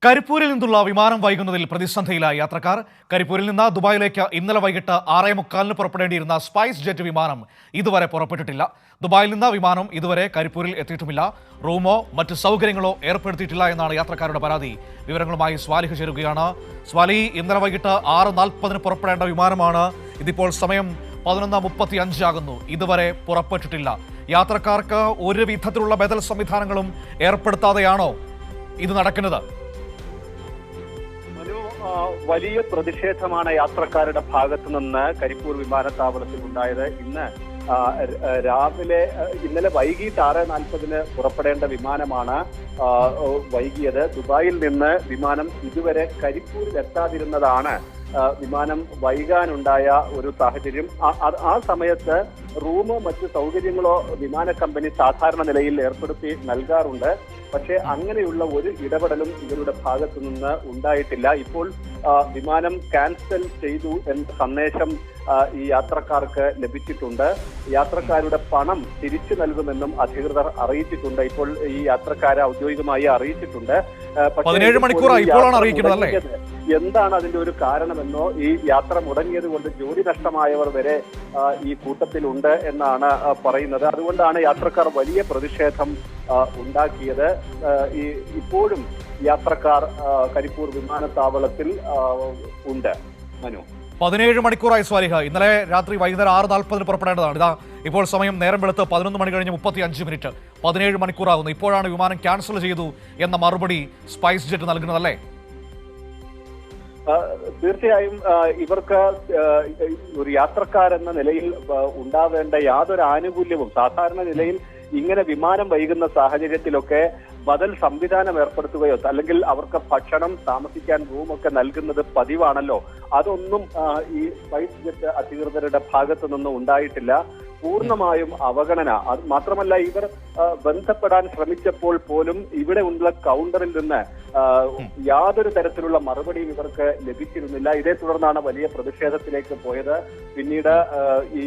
കരിപ്പൂരിൽ നിന്നുള്ള വിമാനം വൈകുന്നതിൽ പ്രതിസന്ധിയിലായി യാത്രക്കാർ. കരിപ്പൂരിൽ നിന്ന് ദുബായിലേക്ക് ഇന്നലെ വൈകിട്ട് 6:45 പുറപ്പെടേണ്ടിയിരുന്ന സ്പൈസ് ജെറ്റ് വിമാനം ഇതുവരെ പുറപ്പെട്ടിട്ടില്ല. ദുബായിൽ നിന്ന് വിമാനം ഇതുവരെ കരിപ്പൂരിൽ എത്തിയിട്ടുമില്ല. റൂമോ മറ്റ് സൗകര്യങ്ങളോ ഏർപ്പെടുത്തിയിട്ടില്ല എന്നാണ് യാത്രക്കാരുടെ പരാതി. വിവരങ്ങളുമായി സ്വാലിഹ് ചേരുകയാണ്. സ്വാലി, ഇന്നലെ വൈകിട്ട് 6:40 പുറപ്പെടേണ്ട വിമാനമാണ്. ഇതിപ്പോൾ സമയം 11:35 ആകുന്നു. ഇതുവരെ പുറപ്പെട്ടിട്ടില്ല. യാത്രക്കാർക്ക് ഒരു വിധത്തിലുള്ള ബദൽ സംവിധാനങ്ങളും ഏർപ്പെടുത്താതെയാണോ ഇത് നടക്കുന്നത്? വലിയ പ്രതിഷേധമാണ് യാത്രക്കാരുടെ ഭാഗത്തു നിന്ന് കരിപ്പൂർ വിമാനത്താവളത്തിൽ ഉണ്ടായത്. ഇന്നലെ വൈകിട്ട് 6:40 പുറപ്പെടേണ്ട വിമാനമാണ് വൈകിയത്. ദുബായിൽ നിന്ന് വിമാനം ഇതുവരെ കരിപ്പൂരിൽ എത്താതിരുന്നതാണ് വിമാനം വൈകാനുണ്ടായ ഒരു സാഹചര്യം. ആ സമയത്ത് റൂമോ മറ്റ് സൗകര്യങ്ങളോ വിമാന കമ്പനി സാധാരണ നിലയിൽ ഏർപ്പെടുത്തി നൽകാറുണ്ട്. പക്ഷേ അങ്ങനെയുള്ള ഒരു ഇടപെടലും ഇവരുടെ ഭാഗത്തു നിന്ന് ഉണ്ടായിട്ടില്ല. ഇപ്പോൾ വിമാനം ക്യാൻസൽ ചെയ്തു എന്ന സന്ദേശം ഈ യാത്രക്കാർക്ക് ലഭിച്ചിട്ടുണ്ട്. യാത്രക്കാരുടെ പണം തിരിച്ചു നൽകുമെന്നും അധികൃതർ അറിയിച്ചിട്ടുണ്ട്. ഇപ്പോൾ ഈ യാത്രക്കാരെ ഔദ്യോഗികമായി അറിയിച്ചിട്ടുണ്ട്. 17 മണിക്കൂറായി ഇപ്പോഴാണ് അറിയിക്കുന്നത് അല്ലേ? എന്താണ് അതിന്റെ ഒരു കാരണമെന്നോ, ഈ യാത്ര മുടങ്ങിയത് കൊണ്ട് ജോലി നഷ്ടമായവർ വരെ ഈ കൂട്ടത്തിലുണ്ട് എന്നാണ് പറയുന്നത്. അതുകൊണ്ടാണ് യാത്രക്കാർ വലിയ പ്രതിഷേധം ഉണ്ടാക്കിയത്. ഇപ്പോഴും യാത്രക്കാർ കരിപ്പൂർ വിമാനത്താവളത്തിൽ ഉണ്ട്. മനു, 17 മണിക്കൂറായി സ്വാലിഹ. ഇന്നലെ രാത്രി വൈകുന്നേരം 6:40 പുറപ്പെടേണ്ടതാണ്. ഇതാ ഇപ്പോൾ സമയം നേരം വെളുത്ത് 11 മണി കഴിഞ്ഞ് 35 17 മണിക്കൂറാകുന്നു. ഇപ്പോഴാണ് വിമാനം ക്യാൻസൽ ചെയ്തു എന്ന മറുപടി സ്പൈസ് ജെറ്റ് നൽകുന്നതല്ലേ? തീർച്ചയായും ഇവർക്ക് ഒരു യാത്രക്കാരെന്ന നിലയിൽ ഉണ്ടാവേണ്ട യാതൊരു ആനുകൂല്യവും സാധാരണ നിലയിൽ ഇങ്ങനെ വിമാനം വൈകുന്ന സാഹചര്യത്തിലൊക്കെ ബദൽ സംവിധാനം ഏർപ്പെടുത്തുകയോ അല്ലെങ്കിൽ അവർക്ക് ഭക്ഷണം, താമസിക്കാൻ റൂമൊക്കെ നൽകുന്നത് പതിവാണല്ലോ. അതൊന്നും ഈ സ്പൈസ് ജെറ്റ് അധികൃതരുടെ ഭാഗത്തു നിന്നും ഉണ്ടായിട്ടില്ല. പൂർണ്ണമായും അവഗണന. അത് മാത്രമല്ല, ഇവർ ബന്ധപ്പെടാൻ ശ്രമിച്ചപ്പോൾ പോലും ഇവിടെ ഉള്ള കൗണ്ടറിൽ നിന്ന് യാതൊരു തരത്തിലുള്ള മറുപടിയും ഇവർക്ക് ലഭിച്ചിരുന്നില്ല. ഇതേ തുടർന്നാണ് വലിയ പ്രതിഷേധത്തിലേക്ക് പോയത്. പിന്നീട് ഈ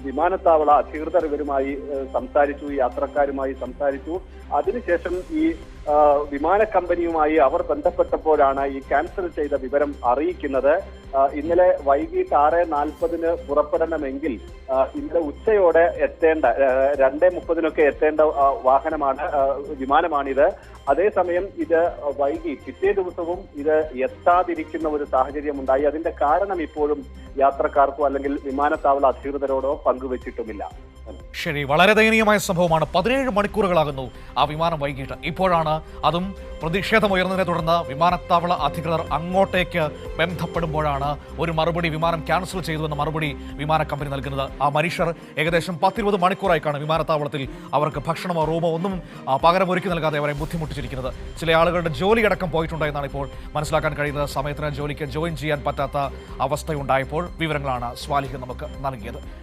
വിമാനത്താവള അധികൃതർ ഇവരുമായി സംസാരിച്ചു, യാത്രക്കാരുമായി സംസാരിച്ചു. അതിനുശേഷം ഈ വിമാന കമ്പനിയുമായി അവർ ബന്ധപ്പെട്ടപ്പോഴാണ് ഈ ക്യാൻസൽ ചെയ്ത വിവരം അറിയിക്കുന്നത്. ഇന്നലെ വൈകിട്ട് 6:40 പുറപ്പെടണമെങ്കിൽ ഇന്നലെ ഉച്ചയോടെ എത്തേണ്ട 2:30 എത്തേണ്ട വിമാനമാണിത്. അതേസമയം ഇത് വൈകി പിറ്റേ ദിവസവും ഇത് എത്താതിരിക്കുന്ന ഒരു സാഹചര്യം ഉണ്ടായി. അതിന്റെ കാരണം ഇപ്പോഴും യാത്രക്കാർക്കോ അല്ലെങ്കിൽ വിമാനത്താവള അധികൃതരോടോ പങ്കുവച്ചിട്ടുമില്ല. ശരി, വളരെ ദയനീയമായ സംഭവമാണ്. 17 മണിക്കൂറുകളാകുന്നു ആ വിമാനം വൈകിട്ട്. ഇപ്പോഴാണ് അതും പ്രതിഷേധമുയർന്നതിനെ തുടർന്ന് വിമാനത്താവള അധികൃതർ അങ്ങോട്ടേക്ക് ബന്ധപ്പെടുമ്പോഴാണ് ഒരു മറുപടി, വിമാനം ക്യാൻസൽ ചെയ്തു എന്ന മറുപടി വിമാന കമ്പനി നൽകുന്നത്. ആ മനുഷ്യർ ഏകദേശം 10-20 മണിക്കൂറായി കാണും വിമാനത്താവളത്തിൽ. അവർക്ക് ഭക്ഷണമോ റൂമോ ഒന്നും പകരം ഒരുക്കി നൽകാതെ അവരെ ബുദ്ധിമുട്ടിച്ചിരിക്കുന്നത്. ചില ആളുകളുടെ ജോലി അടക്കം പോയിട്ടുണ്ട് എന്നാണ് ഇപ്പോൾ മനസ്സിലാക്കാൻ കഴിയുന്നത്. സമയത്തിന് ജോലിക്ക് ജോയിൻ ചെയ്യാൻ പറ്റാത്ത അവസ്ഥയുണ്ടായപ്പോൾ വിവരങ്ങളാണ് സ്വാലിഹ് നമുക്ക് നൽകിയത്.